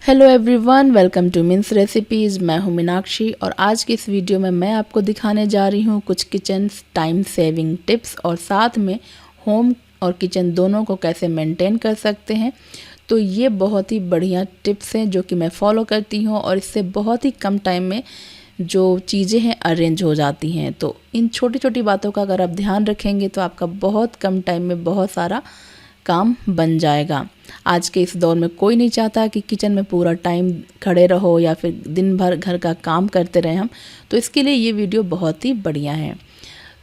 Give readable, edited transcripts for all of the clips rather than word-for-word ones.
Hello everyone, welcome two means recipes. मैं हूं मीनाक्षी और आज की इस वीडियो में मैं आपको दिखाने जा रही हूं कुछ किचन टाइम सेविंग टिप्स और साथ में होम और किचन दोनों को कैसे मेंटेन कर सकते हैं। तो ये बहुत ही बढ़िया टिप्स हैं जो कि मैं फॉलो करती हूं और इससे बहुत ही कम टाइम में जो चीज़ें हैं अरेंज हो जाती हैं। तो इन छोटी छोटी बातों का अगर आप ध्यान रखेंगे तो आपका बहुत कम टाइम में बहुत सारा काम बन जाएगा। आज के इस दौर में कोई नहीं चाहता कि किचन में पूरा टाइम खड़े रहो या फिर दिन भर घर का काम करते रहें हम। तो इसके लिए ये वीडियो बहुत ही बढ़िया है।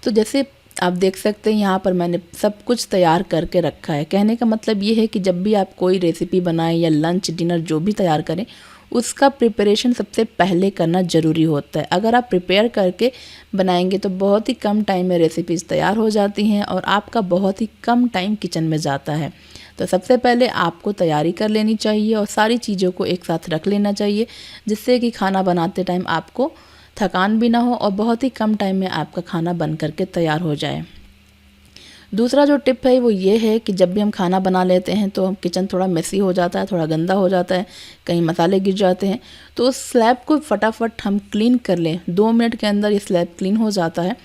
तो जैसे आप देख सकते हैं यहाँ पर मैंने सब कुछ तैयार करके रखा है। कहने का मतलब ये है कि जब भी आप कोई रेसिपी बनाएं या लंच डिनर जो भी तैयार करें उसका प्रिपरेशन सबसे पहले करना ज़रूरी होता है। अगर आप प्रिपेयर करके बनाएंगे तो बहुत ही कम टाइम में रेसिपीज़ तैयार हो जाती हैं और आपका बहुत ही कम टाइम किचन में जाता है। तो सबसे पहले आपको तैयारी कर लेनी चाहिए और सारी चीज़ों को एक साथ रख लेना चाहिए जिससे कि खाना बनाते टाइम आपको थकान भी ना हो और बहुत ही कम टाइम में आपका खाना बन करके तैयार हो जाए। दूसरा जो टिप है वो ये है कि जब भी हम खाना बना लेते हैं तो किचन थोड़ा मेसी हो जाता है, थोड़ा गंदा हो जाता है, कहीं मसाले गिर जाते हैं। तो उस स्लैब को फटाफट हम क्लीन कर लें, 2 मिनट के अंदर ये स्लैब क्लीन हो जाता है।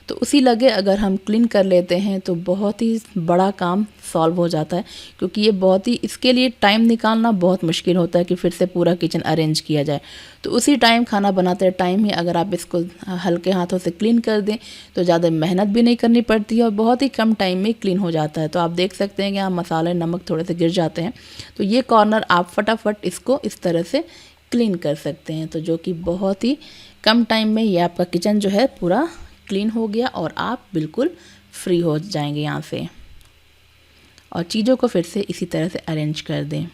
तो उसी लगे अगर हम क्लीन कर लेते हैं तो बहुत ही बड़ा काम सॉल्व हो जाता है, क्योंकि ये बहुत ही इसके लिए टाइम निकालना बहुत मुश्किल होता है कि फिर से पूरा किचन अरेंज किया जाए। तो उसी टाइम खाना बनाते टाइम ही अगर आप इसको हल्के हाथों से क्लीन कर दें तो ज़्यादा मेहनत भी नहीं करनी पड़ती है और बहुत ही कम टाइम में क्लीन हो जाता है। तो आप देख सकते हैं कि यहाँ मसाले नमक थोड़े से गिर जाते हैं, तो ये कॉर्नर आप फटाफट इसको इस तरह से क्लीन कर सकते हैं। तो जो कि बहुत ही कम टाइम में ये आपका किचन जो है पूरा क्लीन हो गया और आप बिल्कुल फ्री हो जाएंगे यहाँ से। और चीज़ों को फिर से इसी तरह से अरेंज कर दें।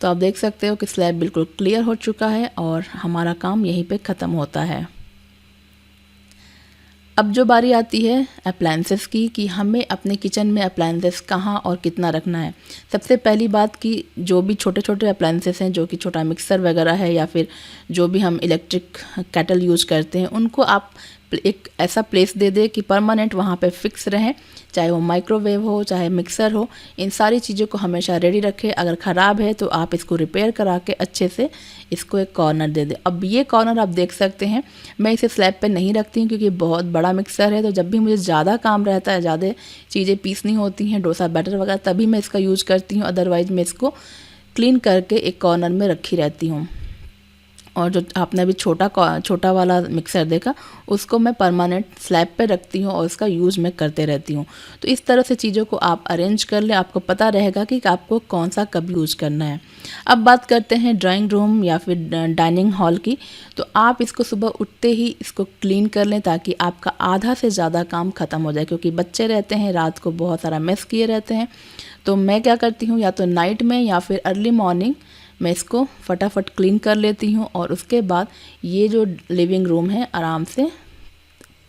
तो आप देख सकते हो कि स्लैब बिल्कुल क्लियर हो चुका है और हमारा काम यहीं पे ख़त्म होता है। अब जो बारी आती है अप्लायंसेस की कि हमें अपने किचन में अप्लायंसेस कहाँ और कितना रखना है। सबसे पहली बात कि जो भी छोटे छोटे अप्लायंसेस हैं, जो कि छोटा मिक्सर वगैरह है या फिर जो भी हम इलेक्ट्रिक केटल यूज़ करते हैं, उनको आप एक ऐसा प्लेस दे दे कि परमानेंट वहाँ पे फिक्स रहें। चाहे वो माइक्रोवेव हो चाहे मिक्सर हो, इन सारी चीज़ों को हमेशा रेडी रखें। अगर ख़राब है तो आप इसको रिपेयर करा के अच्छे से इसको एक कॉर्नर दे दें। अब ये कॉर्नर आप देख सकते हैं, मैं इसे स्लैब पे नहीं रखती हूँ क्योंकि बहुत बड़ा मिक्सर है। तो जब भी मुझे ज़्यादा काम रहता है, ज़्यादा चीज़ें पीसनी होती हैं, डोसा बैटर वगैरह, तभी मैं इसका यूज़ करती हूँ। अदरवाइज़ मैं इसको क्लीन करके एक कॉर्नर में रखी रहती हूँ। और जो आपने अभी छोटा वाला मिक्सर देखा उसको मैं परमानेंट स्लैब पे रखती हूँ और उसका यूज़ मैं करते रहती हूँ। तो इस तरह से चीज़ों को आप अरेंज कर लें, आपको पता रहेगा कि आपको कौन सा कब यूज़ करना है। अब बात करते हैं ड्राइंग रूम या फिर डाइनिंग हॉल की। तो आप इसको सुबह उठते ही इसको क्लीन कर लें ताकि आपका आधा से ज़्यादा काम ख़त्म हो जाए, क्योंकि बच्चे रहते हैं रात को बहुत सारा मेस किए रहते हैं। तो मैं क्या करती हूँ, या तो नाइट में या फिर अर्ली मॉर्निंग मैं इसको फटाफट क्लीन कर लेती हूँ और उसके बाद ये जो लिविंग रूम है आराम से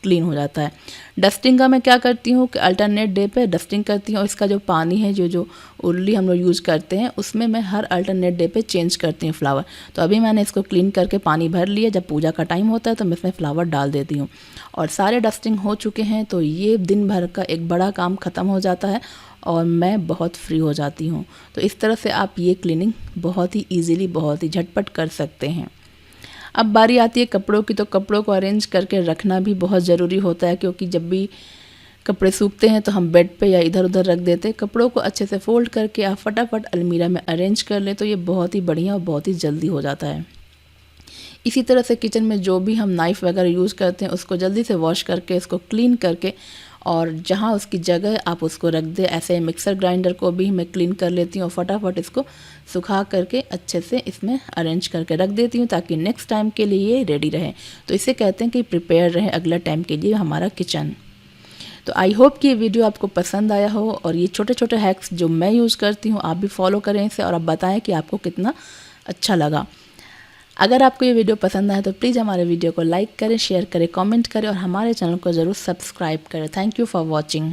क्लीन हो जाता है। डस्टिंग का मैं क्या करती हूँ कि अल्टरनेट डे पे डस्टिंग करती हूँ और इसका जो पानी है जो उर्ली हम लोग यूज़ करते हैं उसमें मैं हर अल्टरनेट डे पे चेंज करती हूँ फ्लावर। तो अभी मैंने इसको क्लीन करके पानी भर लिया, जब पूजा का टाइम होता है तो मैं इसमें फ्लावर डाल देती हूँ और सारे डस्टिंग हो चुके हैं। तो ये दिन भर का एक बड़ा काम ख़त्म हो जाता है और मैं बहुत फ्री हो जाती हूँ। तो इस तरह से आप ये क्लीनिंग बहुत ही ईजीली, बहुत ही झटपट कर सकते हैं। अब बारी आती है कपड़ों की। तो कपड़ों को अरेंज करके रखना भी बहुत ज़रूरी होता है, क्योंकि जब भी कपड़े सूखते हैं तो हम बेड पे या इधर उधर रख देते हैं। कपड़ों को अच्छे से फोल्ड करके आप फटाफट अलमीरा में अरेंज कर लें तो ये बहुत ही बढ़िया और बहुत ही जल्दी हो जाता है। इसी तरह से किचन में जो भी हम नाइफ़ वगैरह यूज़ करते हैं उसको जल्दी से वॉश करके इसको क्लीन करके और जहाँ उसकी जगह आप उसको रख दें। ऐसे मिक्सर ग्राइंडर को भी मैं क्लीन कर लेती हूँ और फटाफट इसको सुखा करके अच्छे से इसमें अरेंज करके रख देती हूँ ताकि नेक्स्ट टाइम के लिए ये रेडी रहे। तो इसे कहते हैं कि प्रिपेयर रहे अगला टाइम के लिए हमारा किचन। तो आई होप कि ये वीडियो आपको पसंद आया हो और ये छोटे छोटे हैक्स जो मैं यूज़ करती हूँ आप भी फॉलो करें इसे और आप बताएं कि आपको कितना अच्छा लगा। अगर आपको ये वीडियो पसंद आए तो प्लीज़ हमारे वीडियो को लाइक करें, शेयर करें, कमेंट करें और हमारे चैनल को ज़रूर सब्सक्राइब करें। Thank you for watching.